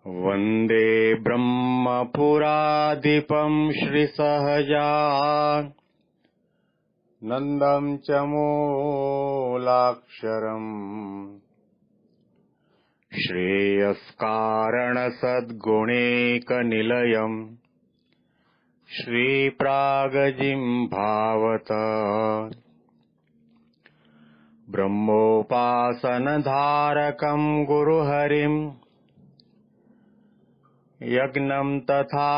वन्दे ब्रह्मपुराधिपम् श्रीसहजानन्दम् च मूलाक्षरम् श्रेयस्कारणसद्गुणैकनिलयम् श्रीप्रागजिह्वावत ब्रह्मोपासनधारकम् गुरुहरिम् यज्ञं तथा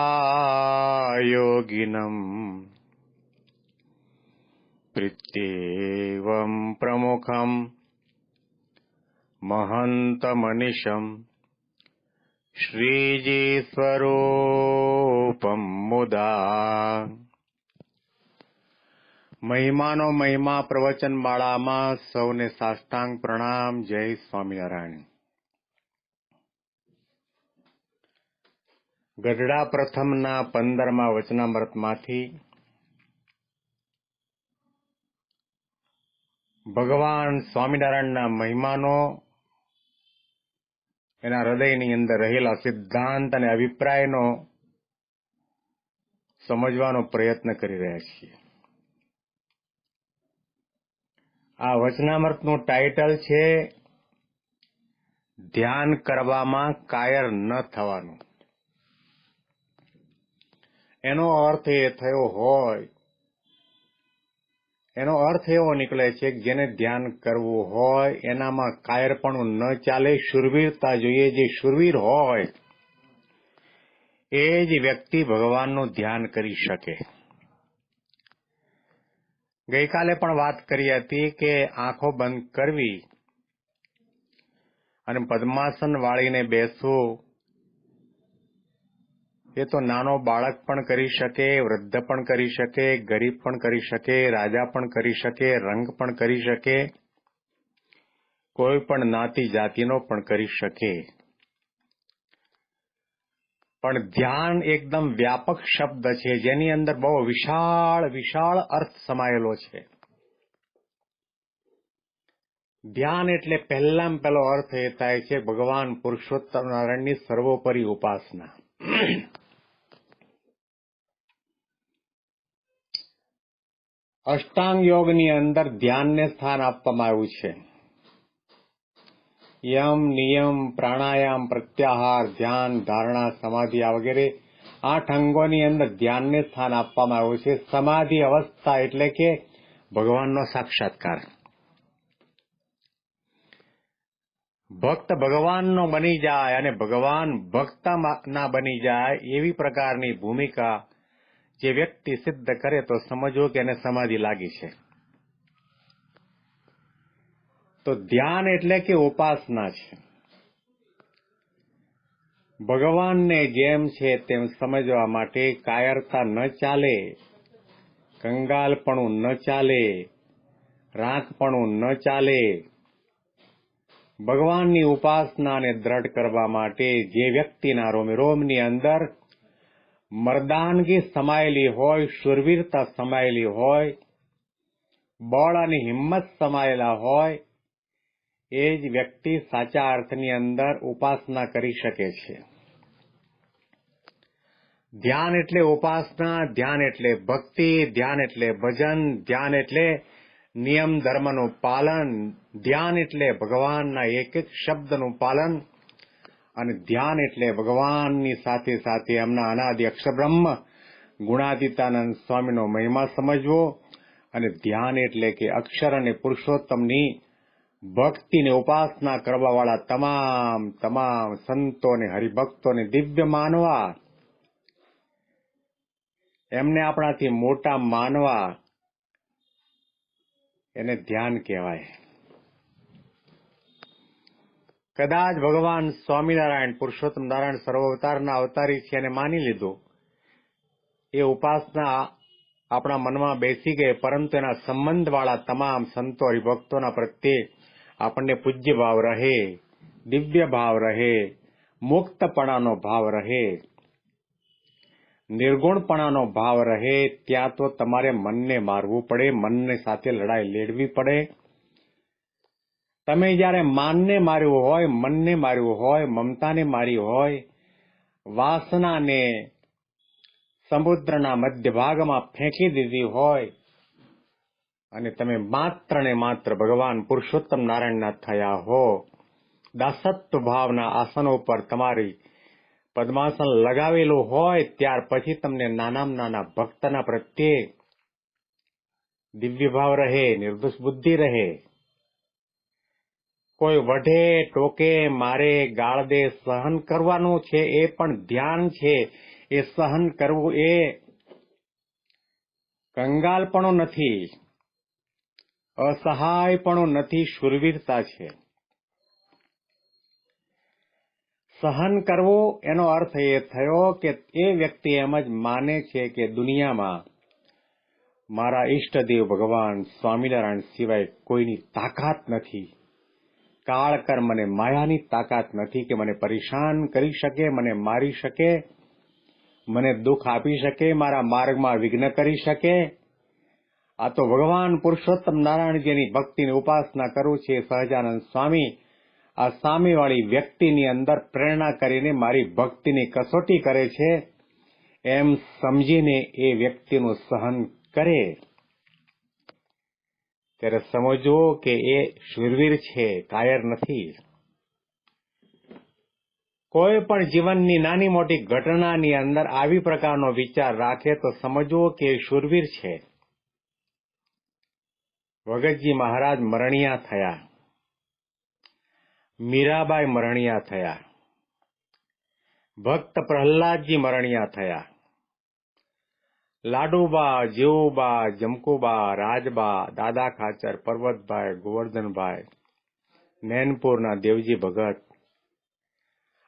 योगिनम् प्रीत्येवं प्रमुखं महन्तमनिशम् श्रीजीस्वरूपं मुदा। મહિમાનો મહિમા પ્રવચન માળામાં સૌને સાષ્ટાંગ પ્રણામ. જય સ્વામિનારાયણ. ગઢડા પ્રથમના 15મા વચનામૃતમાંથી ભગવાન સ્વામિનારાયણના મહિમાનો, એના હૃદયની અંદર રહેલા સિદ્ધાંત અને અભિપ્રાયનો સમજવાનો પ્રયત્ન કરી રહ્યા છીએ. આ વચનામૃતનું ટાઇટલ છે ધ્યાન કરવામાં કાયર ન થવાનું. એનો અર્થ એવો નીકળે છે કે જેને ધ્યાન કરવું હોય એનામાં કાયરપણું ન ચાલે, શૂરવીરતા જોઈએ. જે શૂરવીર હોય એ જ વ્યક્તિ ભગવાનનું ધ્યાન કરી શકે. ગઈકાલે પણ વાત કરી હતી કે આંખો બંધ કરવી અને પદ્માસન વાળીને બેસવું એ તો નાનો બાળક પણ કરી શકે, વૃદ્ધ પણ કરી શકે, ગરીબ પણ કરી શકે, રાજા પણ કરી શકે, રંગ પણ કરી શકે, કોઈ પણ જ્ઞાતિ જાતિનો પણ કરી શકે. પણ ધ્યાન એકદમ વ્યાપક શબ્દ છે જેની અંદર બહુ વિશાળ અર્થ સમાયેલો છે. ધ્યાન એટલે પહેલામાં પહેલો અર્થ એ થાય છે ભગવાન પુરુષોત્તમ નારાયણની સર્વોપરી ઉપાસના. અષ્ટાંગ યોગની અંદર ધ્યાનને સ્થાન આપવામાં આવ્યું છે. યમ, નિયમ, પ્રાણાયામ, પ્રત્યાહાર, ધ્યાન, ધારણા, સમાધિ આ વગેરે 8 અંગોની અંદર ધ્યાનને સ્થાન આપવામાં આવ્યું છે. સમાધિ અવસ્થા એટલે કે ભગવાનનો સાક્ષાત્કાર. ભક્ત ભગવાનનો બની જાય અને ભગવાન ભક્તના બની જાય એવી પ્રકારની ભૂમિકા જે વ્યક્તિ સિદ્ધ કરે તો સમજવો કે એને સમાધિ લાગી છે. તો ધ્યાન એટલે કે ઉપાસના છે. ભગવાનને જેમ છે તેમ સમજવા માટે કાયરતા ન ચાલે, કંગાલપણું ન ચાલે, રાંકપણું ન ચાલે. ભગવાનની ઉપાસનાને દ્રઢ કરવા માટે જે વ્યક્તિના રોમની અંદર મર્દાનગી સમાયેલી હોય, શૂરવીરતા સમાયેલી હોય, બળ અને હિંમત સમાયેલા હોય એ જ વ્યક્તિ સાચા અર્થની અંદર ઉપાસના કરી શકે છે. ધ્યાન એટલે ઉપાસના, ધ્યાન એટલે ભક્તિ, ધ્યાન એટલે ભજન, ધ્યાન એટલે નિયમ ધર્મનું પાલન, ધ્યાન એટલે ભગવાનના એક એક શબ્દનું પાલન, અને ધ્યાન એટલે ભગવાનની સાથે સાથે એમના અનાદિ અક્ષરબ્રહ્મ ગુણાતીતાનંદ સ્વામીનો મહિમા સમજવો. અને ધ્યાન એટલે કે અક્ષર અને પુરુષોત્તમની ભક્તિને ઉપાસના કરવાવાળા તમામ સંતોને, હરિભક્તોને દિવ્ય માનવા, એમને આપણાથી મોટા માનવા, એને ધ્યાન કહેવાય. કદાચ ભગવાન સ્વામિનારાયણ પુરુષોત્તમ નારાયણ સર્વાવતારના અવતારી છે એને માની લીધું, એ ઉપાસના આપણા મનમાં બેસી ગઈ, પરંતુ એના સંબંધવાળા તમામ સંતો હરિભક્તોના પ્રત્યે આપણને પૂજ્ય ભાવ રહે, દિવ્ય ભાવ રહે, મુક્તપણાનો ભાવ રહે, નિર્ગુણપણાનો ભાવ રહે. ત્યાં તો તમારે મનને મારવું પડે, મનને સાથે લડાઈ લડવી પડે. તમે જ્યારે માનને માર્યું હોય, મનને માર્યું હોય, મમતાને મારી હોય, વાસનાને સમુદ્રના મધ્ય ભાગમાં ફેંકી દીધી હોય અને તમે માત્ર ને માત્ર ભગવાન પુરુષોત્તમ નારાયણના થયા હો, દાસત્વ ભાવના આસનો ઉપર તમારી પદ્માસન લગાવેલું હોય, ત્યાર પછી તમને નાનામાં નાના ભક્તના પ્રત્યે દિવ્ય ભાવ રહે, નિર્દોષ બુદ્ધિ રહે. કોઈ વઢે, ટોકે, મારે, ગાળ દે, સહન કરવાનું છે એ પણ ધ્યાન છે. એ સહન કરવું એ કંગાલપણું નથી, અસહાયપણું નથી, શૂરવીરતા છે. સહન કરવું એનો અર્થ એ થયો કે એ વ્યક્તિ એમ જ માને છે કે દુનિયામાં મારા ઈષ્ટદેવ ભગવાન સ્વામિનારાયણ સિવાય કોઈની તાકાત નથી. કાળ મને માયાની તાકાત નથી કે મને પરેશાન કરી શકે, મને મારી શકે, મને દુઃખ આપી શકે, મારા માર્ગમાં વિઘ્ન કરી શકે. આ તો ભગવાન પુરુષોત્તમ નારાયણજીની ભક્તિની ઉપાસના કરું છે. સહજાનંદ સ્વામી આ સામેવાળી વ્યક્તિની અંદર પ્રેરણા કરીને મારી ભક્તિની કસોટી કરે છે એમ સમજીને એ વ્યક્તિનું સહન કરે, ત્યારે સમજવો કે એ શૂરવીર છે, કાયર નથી. કોઈ પણ જીવનની નાની મોટી ઘટનાની અંદર આવી પ્રકારનો વિચાર રાખે તો સમજવો કે એ શૂરવીર છે. ભગતજી મહારાજ મરણિયા થયા, મીરાબાઈ મરણિયા થયા, ભક્ત પ્રહલાદજી મરણિયા થયા, લાડુબા, જેવુબા, જમકુબા, રાજબા, દાદા ખાચર, પર્વતભાઈ, ગોવર્ધનભાઈ, નૈનપુરના દેવજી ભગત,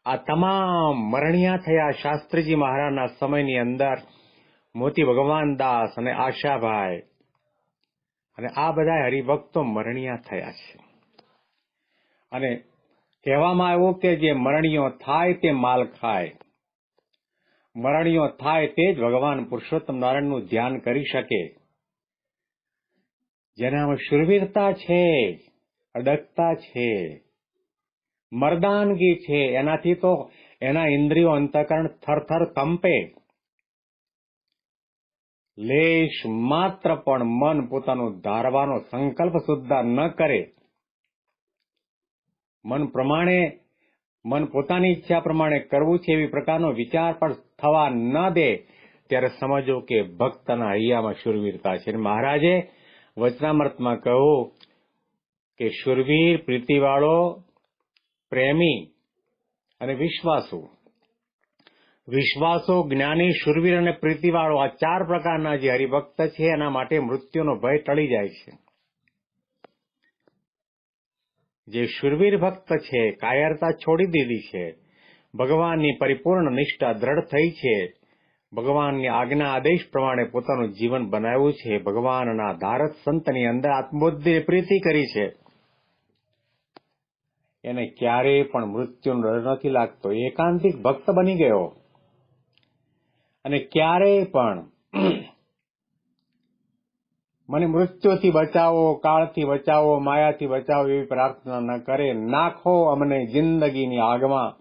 આ તમામ મરણિયા થયા. શાસ્ત્રીજી મહારાજના સમયની અંદર મોતી ભગવાન દાસ અને આશાભાઈ અને આ બધા હરિભક્તો મરણિયા થયા છે. અને કહેવામાં આવ્યું કે જે મરણીયો થાય તે માલ ખાય, મરણીયો થાય તે જ ભગવાન પુરુષોત્તમ નારાયણનું ધ્યાન કરી શકે. જેનામાં શૂરવીરતા છે, અડગતા છે, મર્દાનગી છે, એનાથી તો એના ઇન્દ્રિયો અંતઃકરણ થરથર કંપે. લેશ માત્ર પણ મન પોતાનું ધારવાનો સંકલ્પ સુદ્ધા ન કરે, મન પોતાની ઈચ્છા પ્રમાણે કરવું છે એવી પ્રકારનો વિચાર પણ થવા ન દે, ત્યારે સમજો કે ભક્તના હૈયામાં શૂરવીરતા છે. મહારાજે વચનામૃતમાં કહ્યું કે શૂરવીર, પ્રીતિવાળો, પ્રેમી અને વિશ્વાસુ, જ્ઞાની, શૂરવીર અને પ્રીતિવાળો, આ 4 પ્રકારના જે હરિભક્ત છે એના માટે મૃત્યુનો ભય ટળી જાય છે. જે શૂરવીર ભક્ત છે, કાયરતા છોડી દીધી છે, ભગવાનની પરિપૂર્ણ નિષ્ઠા દ્રઢ થઈ છે, ભગવાનની આજ્ઞા આદેશ પ્રમાણે પોતાનું જીવન બનાવ્યું છે, ભગવાનના ધારત સંતની અંદર આત્મબુદ્ધિની પ્રીતિ કરી છે, એને ક્યારેય પણ મૃત્યુનો ડર નથી લાગતો. એકાંતિક ભક્ત બની ગયો અને ક્યારેય પણ મને મૃત્યુથી બચાવો, કાળથી બચાવો, માયાથી બચાવો એવી પ્રાર્થના ન કરે. નાખો અમને જિંદગીની આગમાં.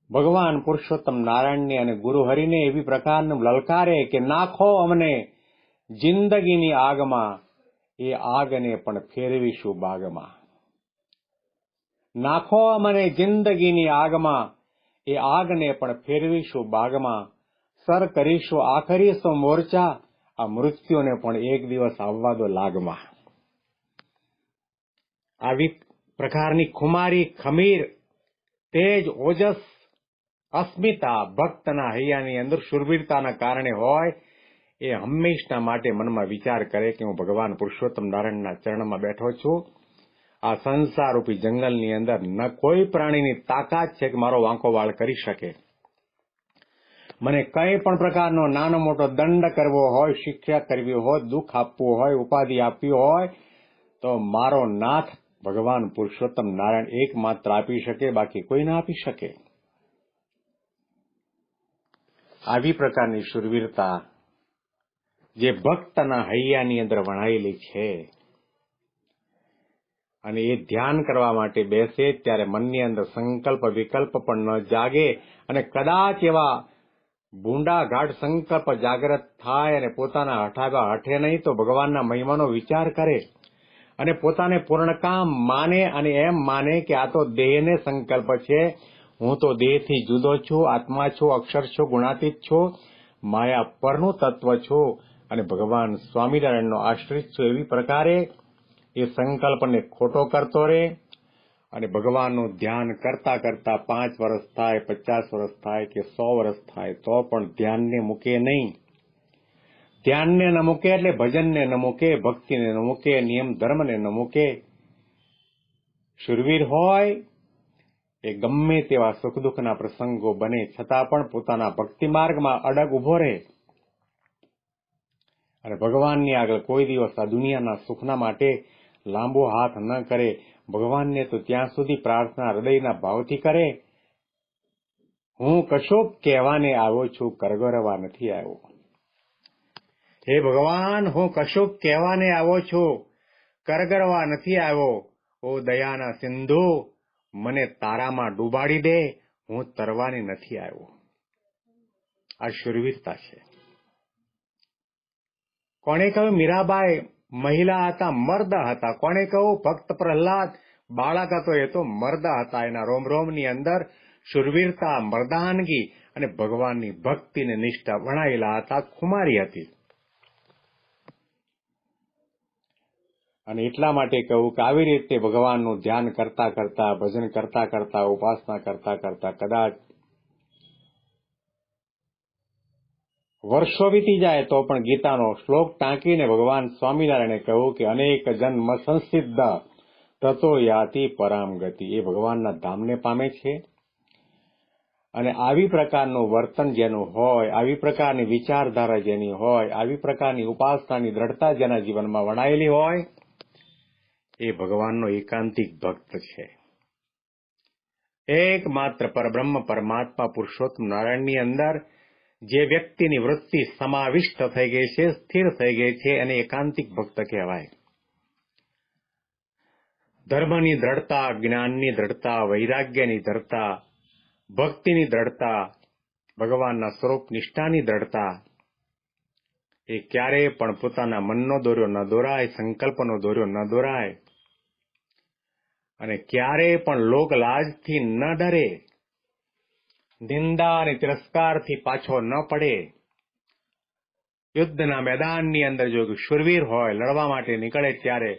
ભગવાન પુરુષોત્તમ નારાયણને અને ગુરુ હરિને એવી પ્રકારનું લલકારે કે નાખો અમને જિંદગીની આગમાં, એ આગને પણ ફેરવીશું બાગમાં. નાખો અમને જિંદગીની આગમાં, એ આગને પણ ફેરવીશું બાગમાં. સર કરીશું આખરી સો મોરચા, આ મૃત્યુને પણ એક દિવસ આવવા દો લાગમાં. આવી પ્રકારની ખુમારી, ખમીર, તેજ, ઓજસ, અસ્મિતા ભક્તના હૈયાની અંદર શૂરવીરતાના કારણે હોય, એ હંમેશના માટે મનમાં વિચાર કરે કે હું ભગવાન પુરુષોત્તમ નારાયણના ચરણમાં બેઠો છું. આ સંસારરૂપી જંગલની અંદર ન કોઈ પ્રાણીની તાકાત છે કે મારો વાંકો વાળ કરી શકે. મને કંઈ પણ પ્રકારનો નાનો મોટો દંડ કરવો હોય, શિક્ષા કરવી હોય, દુઃખ આપવું હોય, ઉપાધિ આપવી હોય, તો મારો નાથ ભગવાન પુરુષોત્તમ નારાયણ એકમાત્ર આપી શકે, બાકી કોઈ ના આપી શકે. આવી પ્રકારની શૂરવીરતા જે ભક્તના હૈયાની અંદર વણાયેલી છે, અને એ ધ્યાન કરવા માટે બેસે ત્યારે મનની અંદર સંકલ્પ વિકલ્પ પણ ન જાગે અને કદાચ એવા ભૂંડા ગાઢ સંકલ્પ જાગ્રત થાય અને પોતાના હઠાવ્યા હઠે નહીં તો ભગવાનના મહિમાનો વિચાર કરે અને પોતાને પૂર્ણકામ માને અને એમ માને કે આ તો દેહને સંકલ્પ છે, હું તો દેહથી જુદો છું, આત્મા છું, અક્ષર છું, ગુણાતીત છું, માયા પરનું તત્વ છું અને ભગવાન સ્વામિનારાયણનો આશ્રિત છું. એવી પ્રકારે એ સંકલ્પને ખોટો કરતો રહે અને ભગવાનનું ધ્યાન કરતા કરતા 5 વર્ષ થાય, 50 વર્ષ થાય કે 100 વર્ષ થાય તો પણ ધ્યાનને મૂકે નહીં. ધ્યાનને ન મૂકે એટલે ભજનને ન મૂકે, ભક્તિને ન મૂકે, નિયમ ધર્મને ન મૂકે. શુરવીર હોય એ ગમે તેવા સુખ દુઃખના પ્રસંગો બને છતાં પણ પોતાના ભક્તિ માર્ગમાં અડગ ઉભો રહે અને ભગવાનની આગળ કોઈ દિવસ આ દુનિયાના સુખના માટે લાંબો હાથ ન કરે. ભગવાનને તો ત્યાં સુધી પ્રાર્થના હૃદયના ભાવથી કરે, હું કશોક કહેવાને આવ્યો છું, કરગરવા નથી આવ્યો. હે ભગવાન, હું કશુંક કહેવાને આવ્યો છું, કરગરવા નથી આવ્યો. ઓ દયાના સિંધુ, મને તારામાં ડૂબાડી દે, હું તરવાને નથી આવ્યો. આ શુરવીરતા છે. કોણે કહ્યું મીરાબાઈ મહિલા હતા, મર્દ હતા? કોણે કહ્યું ભક્ત પ્રહલાદ બાળક હતો? એ તો મર્દ હતા. એના રોમ રોમની અંદર શુરવીરતા, મર્દાનગી અને ભગવાનની ભક્તિને નિષ્ઠા વણાયેલા હતા. ખુમારી હતી. અને એટલા માટે કહું કે આવી રીતે ભગવાનનું ધ્યાન કરતા કરતા, ભજન કરતા કરતા, ઉપાસના કરતા કરતા કદાચ વર્ષો વીતી જાય તો પણ ગીતાનો શ્લોક ટાંકીને ભગવાન સ્વામિનારાયણે કહ્યું કે અનેક જન્મ સંસિદ્ધ તતો યાતિ પરામ ગતિ. એ ભગવાનના ધામને પામે છે. અને આવી પ્રકારનું વર્તન જેનું હોય, આવી પ્રકારની વિચારધારા જેની હોય, આવી પ્રકારની ઉપાસનાની દ્રઢતા જેના જીવનમાં વણાયેલી હોય, એ ભગવાનનો એકાંતિક ભક્ત છે. એકમાત્ર પરબ્રહ્મ પરમાત્મા પુરુષોત્તમ નારાયણની અંદર જે વ્યક્તિની વૃત્તિ સમાવિષ્ટ થઈ ગઈ છે, સ્થિર થઈ ગઈ છે, એને એકાંતિક ભક્ત કહેવાય. ધર્મની દ્રઢતા, જ્ઞાનની દ્રઢતા, વૈરાગ્યની દ્રઢતા, ભક્તિની દ્રઢતા, ભગવાનના સ્વરૂપ નિષ્ઠાની દ્રઢતા એ ક્યારેય પણ પોતાના મનનો દોર્યો ન દોરાય, સંકલ્પનો દોર્યો ન દોરાય અને ક્યારેય પણ લોકલાજથી ન ડરે, નિંદા અને તિરસ્કારથી પાછો ન પડે. યુદ્ધના મેદાનની અંદર જો શુરવીર હોય, લડવા માટે નીકળે ત્યારે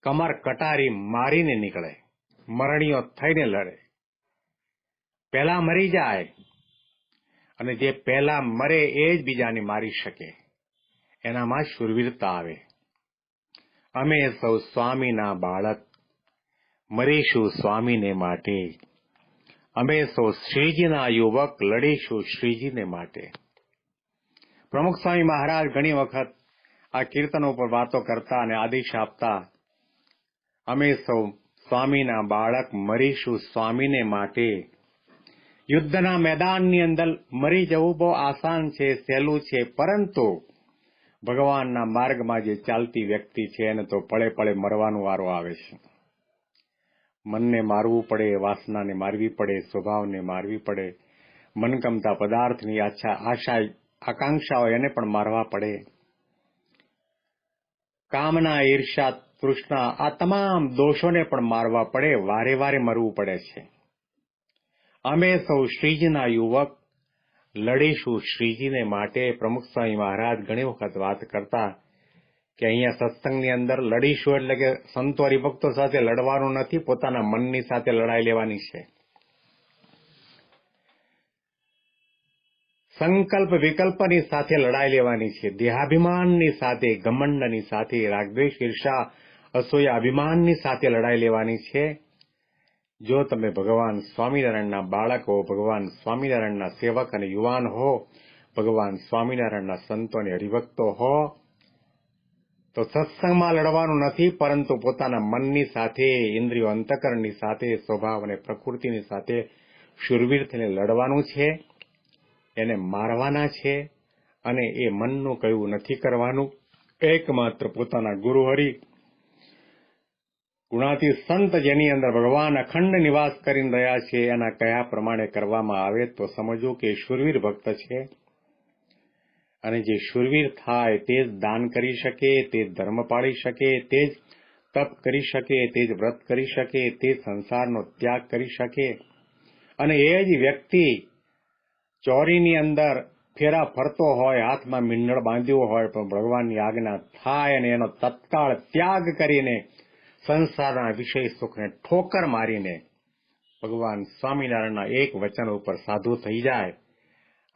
કમર કટારી મારીને નીકળે, મરણીઓ થઈને લડે. પહેલા મરી જાય અને જે પહેલા મરે એ જ બીજાને મારી શકે, એનામાં શુરવીરતા આવે. અમે સૌ સ્વામીના બાળક, મરીશું સ્વામીને માટે. અમે સૌ શ્રીજીના યુવક, લડીશું શ્રીજીને માટે. પ્રમુખ સ્વામી મહારાજ ઘણી વખત આ કીર્તનો પર વાતો કરતા અને આદેશ આપતા, અમે સૌ સ્વામીના બાળક, મરીશું સ્વામીને માટે. યુદ્ધના મેદાનની અંદર મરી જવું બહુ આસાન છે, સહેલું છે, પરંતુ ભગવાનના માર્ગમાં જે ચાલતી વ્યક્તિ છે એને તો પળે પળે મરવાનો વારો આવે છે. મનને મારવું પડે, વાસનાને મારવી પડે, સ્વભાવને મારવી પડે, મનગમતા પદાર્થની આશા આકાંક્ષાઓ એને પણ મારવા પડે. કામના, ઈર્ષા, તૃષ્ણા આ તમામ દોષોને પણ મારવા પડે, વારે વારે મરવું પડે છે. અમે સૌ શ્રીજીના યુવક, લડીશું શ્રીજીને માટે. પ્રમુખ સ્વામી મહારાજ ઘણી વખત વાત કરતા કે અહીંયા સત્સંગની અંદર લડીશું એટલે કે સંતો હરિભક્તો સાથે લડવાનું નથી, પોતાના મનની સાથે લડાઈ લેવાની છે. સંકલ્પ વિકલ્પની સાથે લડાઈ લેવાની છે. દેહાભિમાનની સાથે, ઘમંડની સાથે, રાગદ્વેષ, ઈર્ષા, અસૂયા, અભિમાનની સાથે લડાઈ લેવાની છે. જો તમે ભગવાન સ્વામિનારાયણના બાળક હો, ભગવાન સ્વામિનારાયણના સેવક અને યુવાન હો, ભગવાન સ્વામિનારાયણના સંતો અને હરિભક્તો હો, તો સત્સંગમાં લડવાનું નથી, પરંતુ પોતાના મનની સાથે, ઇન્દ્રિયો અંતઃકરણની સાથે, સ્વભાવ અને પ્રકૃતિની સાથે શુરવીર થઈને લડવાનું છે. એને મારવાના છે અને એ મનનું કહેવું નથી કરવાનું. એકમાત્ર પોતાના ગુરુ હરિ ગુણાતી સંત જેની અંદર ભગવાન અખંડ નિવાસ કરીને રહ્યા છે એના કયા પ્રમાણે કરવામાં આવે તો સમજવું કે શૂરવીર ભક્ત છે. અને જે શૂરવીર થાય તે જ દાન કરી શકે, તે જ ધર્મ પાળી શકે, તે જ તપ કરી શકે, તે જ વ્રત કરી શકે, તે જ સંસારનો ત્યાગ કરી શકે. અને એ જ વ્યક્તિ ચોરીની અંદર ફેરા ફરતો હોય, હાથમાં મીંડળ બાંધ્યો હોય, પણ ભગવાનની આજ્ઞા થાય અને એનો તત્કાળ ત્યાગ કરીને સંસારના વિષય સુખને ઠોકર મારીને ભગવાન સ્વામિનારાયણના એક વચન ઉપર સાધુ થઈ જાય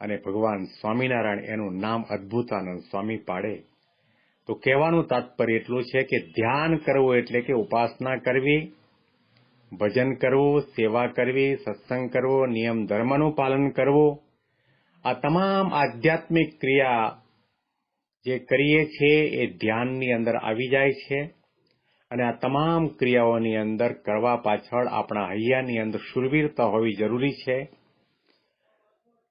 અને ભગવાન સ્વામિનારાયણ એનું નામ અદ્ભુતાનંદ સ્વામી પાડે. તો કહેવાનું તાત્પર્ય એટલું છે કે ધ્યાન કરવું એટલે કે ઉપાસના કરવી, ભજન કરવું, સેવા કરવી, સત્સંગ કરવો, નિયમ ધર્મનું પાલન કરવું, આ તમામ આધ્યાત્મિક ક્રિયા જે કરીએ છીએ એ ધ્યાનની અંદર આવી જાય છે. અને આ તમામ ક્રિયાઓની અંદર કરવા પાછળ આપણા હૈયાની અંદર શૂરવીરતા હોવી જરૂરી છે,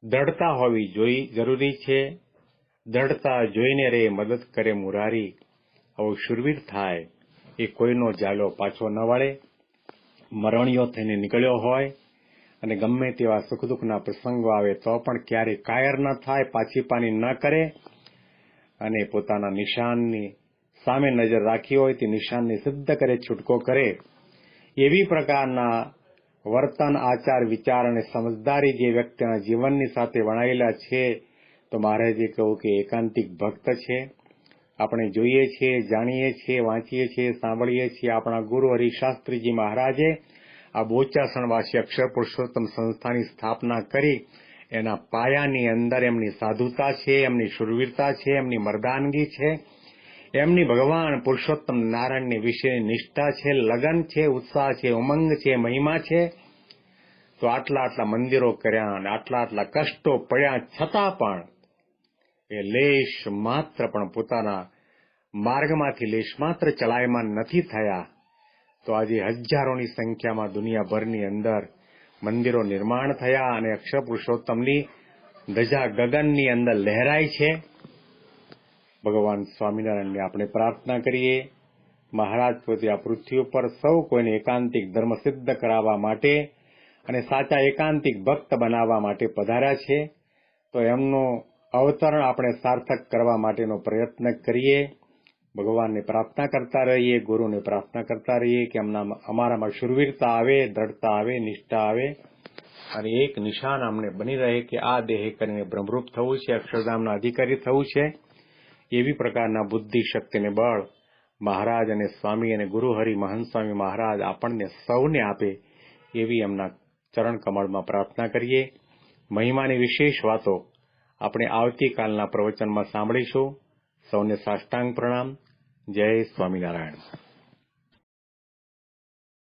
દ્રઢતા હોવી જરૂરી છે. દ્રઢતા જોઈને રે મદદ કરે મુરારી. આવો શૂરવીર થાય એ કોઈનો જાલો પાછો ન વળે, મરણિયો થઈને નીકળ્યો હોય અને ગમે તેવા સુખ દુઃખના પ્રસંગો આવે તો પણ ક્યારેય કાયર ન થાય, પાછી પાની ન કરે અને પોતાના નિશાનની સામે નજર રાખી હોય તે નિશાનને સિદ્ધ કરે, છૂટકો કરે. એવી પ્રકારના વર્તન, આચાર, વિચાર અને સમજદારી જે વ્યક્તિના જીવનની સાથે વણાયેલા છે તો મહારાજે કહ્યું કે એકાંતિક ભક્ત છે. આપણે જોઈએ છીએ, જાણીએ છીએ, વાંચીએ છીએ, સાંભળીએ છીએ. આપણા ગુરુ હરિશાસ્ત્રીજી મહારાજે આ બોચાસણવાસી અક્ષર પુરુષોત્તમ સંસ્થાની સ્થાપના કરી. એના પાયાની અંદર એમની સાધુતા છે, એમની શૂરવીરતા છે, એમની મર્દાનગી છે, એમની ભગવાન પુરુષોત્તમ નારાયણની વિશેની નિષ્ઠા છે, લગન છે, ઉત્સાહ છે, ઉમંગ છે, મહિમા છે. તો આટલા મંદિરો કર્યા અને આટલા કષ્ટો પડ્યા છતાં પણ એ લેશ માત્ર પણ પોતાના માર્ગમાંથી લેશ માત્ર ચલાયમાન નથી થયા. તો આજે હજારોની સંખ્યામાં દુનિયાભરની અંદર મંદિરો નિર્માણ થયા અને અક્ષર પુરુષોત્તમની ધજા ગગનની અંદર લહેરાય છે. ભગવાન સ્વામિનારાયણને આપણે પ્રાર્થના કરીએ, મહારાજ પોતે આ પૃથ્વી ઉપર સૌ કોઈને એકાંતિક ધર્મ સિદ્ધ કરાવવા માટે અને સાચા એકાંતિક ભક્ત બનાવવા માટે પધાર્યા છે. તો એમનું અવતરણ આપણે સાર્થક કરવા માટેનો પ્રયત્ન કરીએ. ભગવાનને પ્રાર્થના કરતા રહીએ, ગુરુને પ્રાર્થના કરતા રહીએ કે અમારામાં શૂરવીરતા આવે, દ્રઢતા આવે, નિષ્ઠા આવે અને એક નિશાન અમને બની રહે કે આ દેહે કરીને બ્રહ્મરૂપ થવું છે, અક્ષરધામના અધિકારી થવું છે. એવી પ્રકારના બુદ્ધિ શક્તિને બળ મહારાજ અને સ્વામી અને ગુરુ હરિ મહંત સ્વામી મહારાજ આપણને સૌને આપે એવી એમના ચરણ કમળમાં પ્રાર્થના કરીએ. મહિમાની વિશેષ વાતો આપણે આવતીકાલના પ્રવચનમાં સાંભળીશું. સૌને સાષ્ટાંગ પ્રણામ. જય સ્વામિનારાયણ.